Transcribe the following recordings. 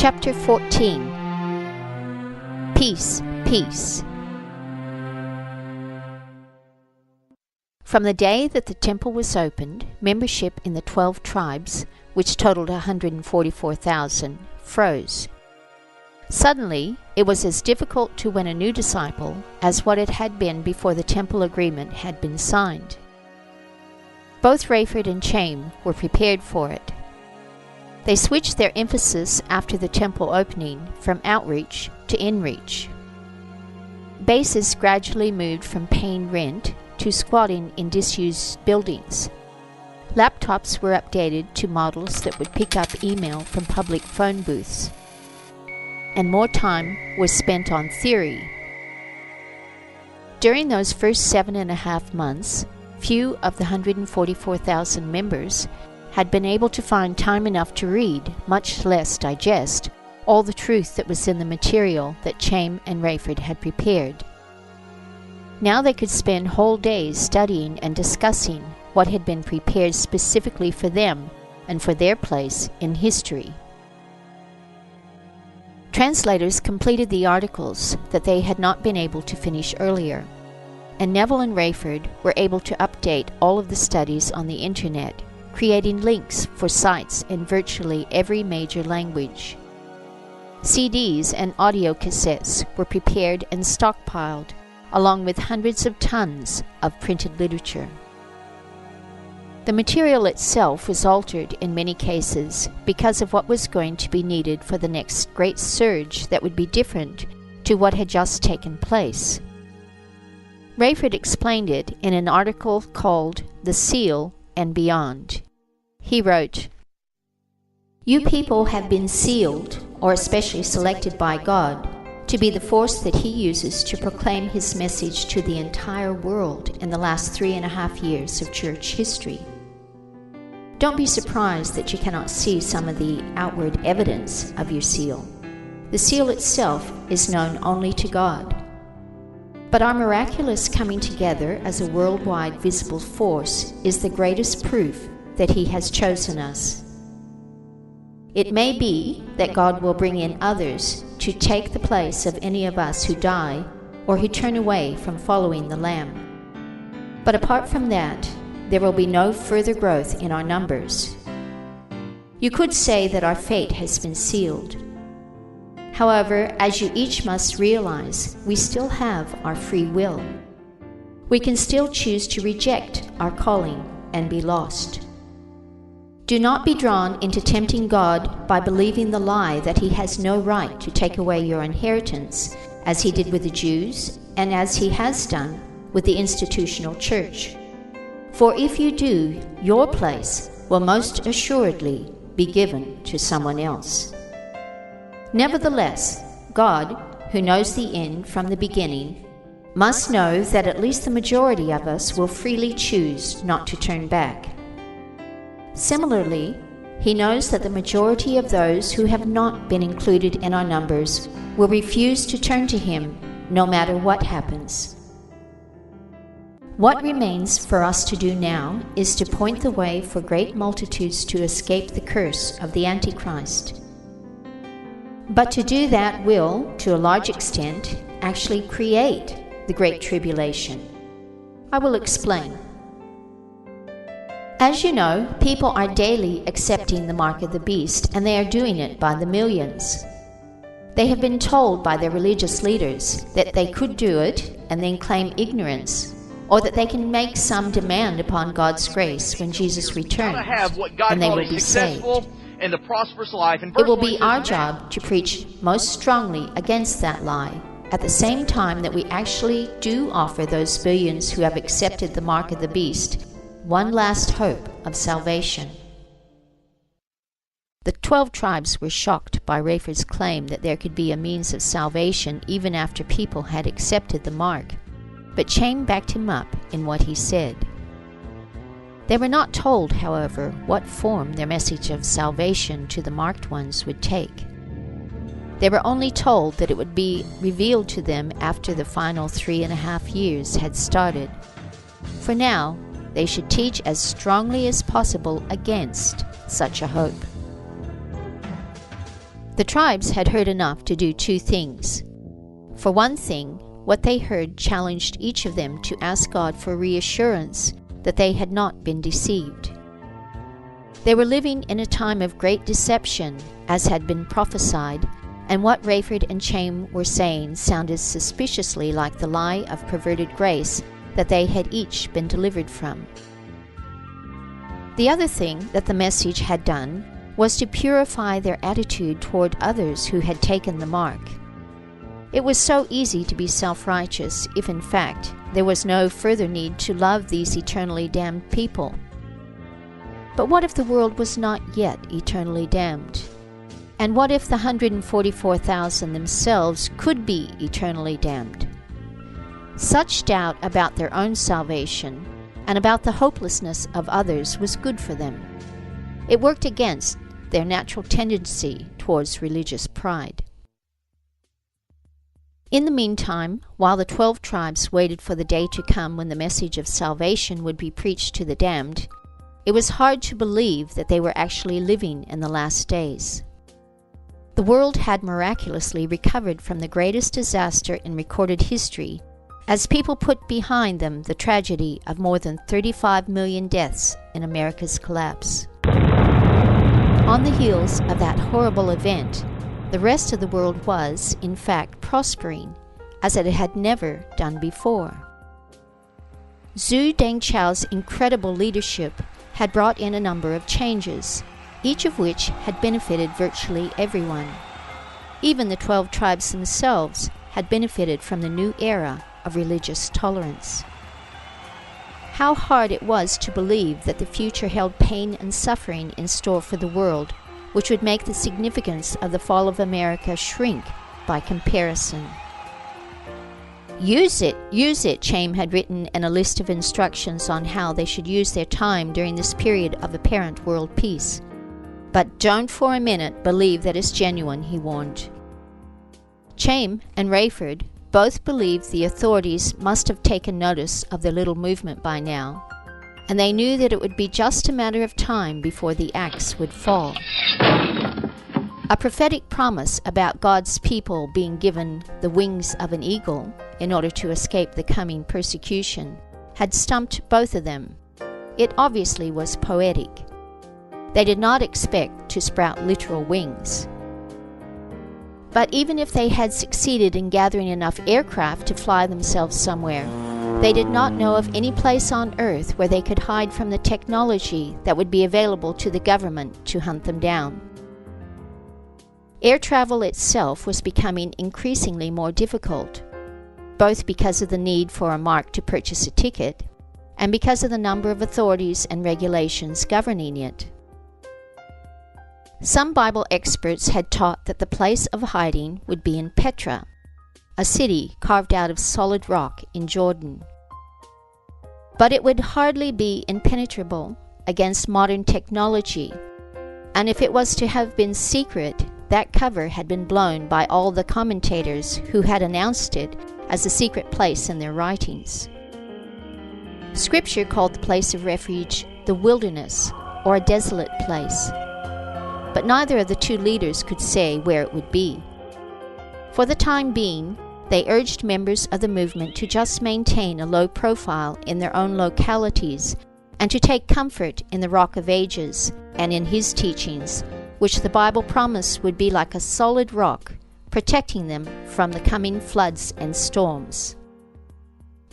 Chapter 14. Peace, Peace. From the day that the temple was opened, membership in the 12 tribes, which totaled 144,000, froze. Suddenly, it was as difficult to win a new disciple as what it had been before the temple agreement had been signed. Both Rayford and Chaim were prepared for it. They switched their emphasis after the temple opening from outreach to inreach. Bases gradually moved from paying rent to squatting in disused buildings. Laptops were updated to models that would pick up email from public phone booths. And more time was spent on theory. During those first 7.5 months, few of the 144,000 members had been able to find time enough to read, much less digest, all the truth that was in the material that Chaim and Rayford had prepared. Now they could spend whole days studying and discussing what had been prepared specifically for them and for their place in history. Translators completed the articles that they had not been able to finish earlier, and Neville and Rayford were able to update all of the studies on the internet, creating links for sites in virtually every major language. CDs and audio cassettes were prepared and stockpiled, along with hundreds of tons of printed literature. The material itself was altered in many cases because of what was going to be needed for the next great surge that would be different to what had just taken place. Rayford explained it in an article called "The Seal and Beyond." He wrote, "You people have been sealed, or especially selected by God, to be the force that He uses to proclaim His message to the entire world in the last 3.5 years of church history. Don't be surprised that you cannot see some of the outward evidence of your seal. The seal itself is known only to God. But our miraculous coming together as a worldwide visible force is the greatest proof that He has chosen us. It may be that God will bring in others to take the place of any of us who die or who turn away from following the Lamb. But apart from that, there will be no further growth in our numbers. You could say that our fate has been sealed. However, as you each must realize, we still have our free will. We can still choose to reject our calling and be lost. Do not be drawn into tempting God by believing the lie that He has no right to take away your inheritance, as He did with the Jews and as He has done with the institutional church. For if you do, your place will most assuredly be given to someone else. Nevertheless, God, who knows the end from the beginning, must know that at least the majority of us will freely choose not to turn back. Similarly, He knows that the majority of those who have not been included in our numbers will refuse to turn to Him no matter what happens. What remains for us to do now is to point the way for great multitudes to escape the curse of the Antichrist. But to do that will, to a large extent, actually create the Great Tribulation. I will explain. As you know, people are daily accepting the mark of the beast, and they are doing it by the millions. They have been told by their religious leaders that they could do it and then claim ignorance, or that they can make some demand upon God's grace when Jesus returns, and they will be saved. And the prosperous life. It will be our job to preach most strongly against that lie, at the same time that we actually do offer those billions who have accepted the mark of the beast one last hope of salvation. The 12 tribes were shocked by Rayford's claim that there could be a means of salvation even after people had accepted the mark, but Chaim backed him up in what he said. They were not told, however, what form their message of salvation to the marked ones would take. They were only told that it would be revealed to them after the final 3.5 years had started. For now, they should teach as strongly as possible against such a hope. The tribes had heard enough to do two things. For one thing, what they heard challenged each of them to ask God for reassurance that they had not been deceived. They were living in a time of great deception, as had been prophesied, and what Rayford and Chaim were saying sounded suspiciously like the lie of perverted grace that they had each been delivered from. The other thing that the message had done was to purify their attitude toward others who had taken the mark. It was so easy to be self-righteous if, in fact, there was no further need to love these eternally damned people. But what if the world was not yet eternally damned? And what if the 144,000 themselves could be eternally damned? Such doubt about their own salvation and about the hopelessness of others was good for them. It worked against their natural tendency towards religious pride. In the meantime, while the 12 tribes waited for the day to come when the message of salvation would be preached to the damned, it was hard to believe that they were actually living in the last days. The world had miraculously recovered from the greatest disaster in recorded history, as people put behind them the tragedy of more than 35 million deaths in America's collapse. On the heels of that horrible event, the rest of the world was, in fact, prospering, as it had never done before. Zhu Dengchao's incredible leadership had brought in a number of changes, each of which had benefited virtually everyone. Even the 12 tribes themselves had benefited from the new era of religious tolerance. How hard it was to believe that the future held pain and suffering in store for the world, which would make the significance of the fall of America shrink by comparison. Use it, Chaim had written in a list of instructions on how they should use their time during this period of apparent world peace. But don't for a minute believe that it's genuine, he warned. Chaim and Rayford both believed the authorities must have taken notice of the little movement by now, and they knew that it would be just a matter of time before the axe would fall. A prophetic promise about God's people being given the wings of an eagle in order to escape the coming persecution had stumped both of them. It obviously was poetic. They did not expect to sprout literal wings. But even if they had succeeded in gathering enough aircraft to fly themselves somewhere, they did not know of any place on Earth where they could hide from the technology that would be available to the government to hunt them down. Air travel itself was becoming increasingly more difficult, both because of the need for a mark to purchase a ticket and because of the number of authorities and regulations governing it. Some Bible experts had taught that the place of hiding would be in Petra, a city carved out of solid rock in Jordan. But it would hardly be impenetrable against modern technology, and if it was to have been secret, that cover had been blown by all the commentators who had announced it as a secret place in their writings. Scripture called the place of refuge the wilderness, or a desolate place. But neither of the two leaders could say where it would be. For the time being, they urged members of the movement to just maintain a low profile in their own localities and to take comfort in the Rock of Ages and in his teachings, which the Bible promised would be like a solid rock, protecting them from the coming floods and storms.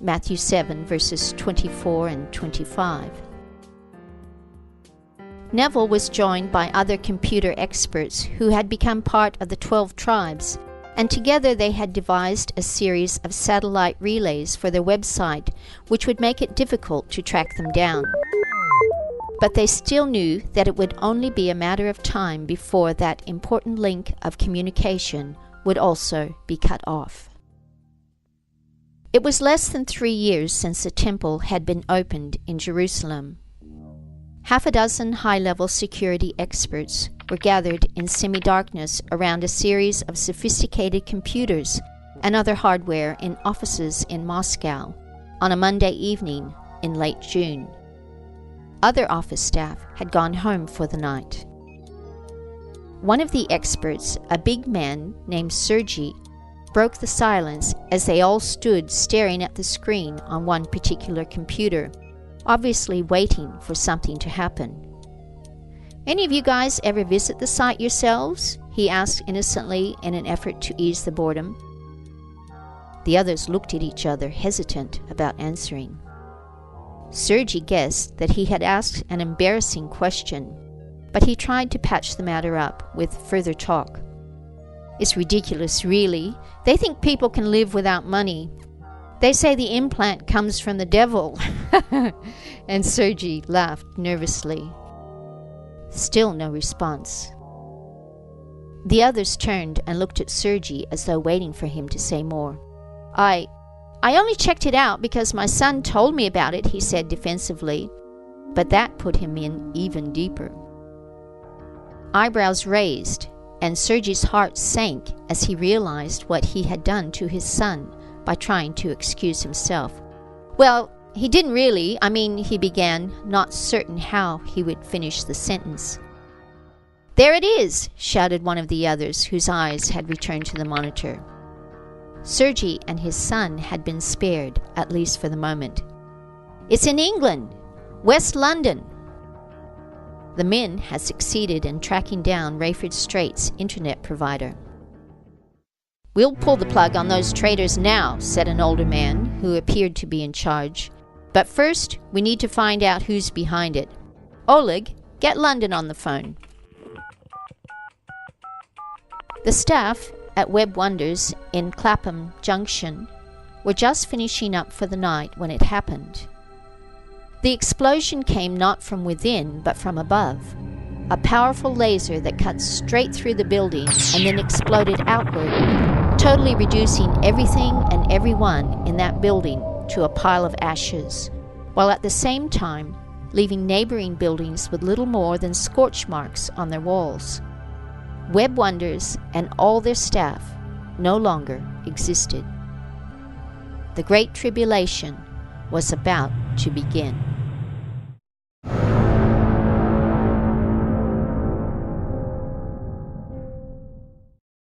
Matthew 7, verses 24 and 25. Neville was joined by other computer experts who had become part of the 12 tribes, and together they had devised a series of satellite relays for their website, which would make it difficult to track them down. But they still knew that it would only be a matter of time before that important link of communication would also be cut off. It was less than 3 years since the temple had been opened in Jerusalem. Half a dozen high-level security experts were gathered in semi-darkness around a series of sophisticated computers and other hardware in offices in Moscow on a Monday evening in late June. Other office staff had gone home for the night. One of the experts, a big man named Sergi, broke the silence as they all stood staring at the screen on one particular computer, obviously waiting for something to happen. "Any of you guys ever visit the site yourselves?" he asked innocently in an effort to ease the boredom. The others looked at each other, hesitant about answering. Sergi guessed that he had asked an embarrassing question, but he tried to patch the matter up with further talk. "It's ridiculous, really. They think people can live without money. They say the implant comes from the devil." And Sergi laughed nervously. Still no response. The others turned and looked at Sergi as though waiting for him to say more. I only checked it out because my son told me about it," he said defensively, but that put him in even deeper. Eyebrows raised, and Sergi's heart sank as he realized what he had done to his son by trying to excuse himself. "Well, he didn't really. He began, not certain how he would finish the sentence. "There it is!" shouted one of the others, whose eyes had returned to the monitor. Sergi and his son had been spared, at least for the moment. "It's in England, West London." The men had succeeded in tracking down Rayford Straight's internet provider. "We'll pull the plug on those traitors now," said an older man who appeared to be in charge. "But first, we need to find out who's behind it. Oleg, get London on the phone." The staff at Web Wonders in Clapham Junction were just finishing up for the night when it happened. The explosion came not from within, but from above. A powerful laser that cut straight through the building and then exploded outward, totally reducing everything and everyone in that building to a pile of ashes, while at the same time leaving neighboring buildings with little more than scorch marks on their walls. Web Wonders and all their staff no longer existed. The Great Tribulation was about to begin.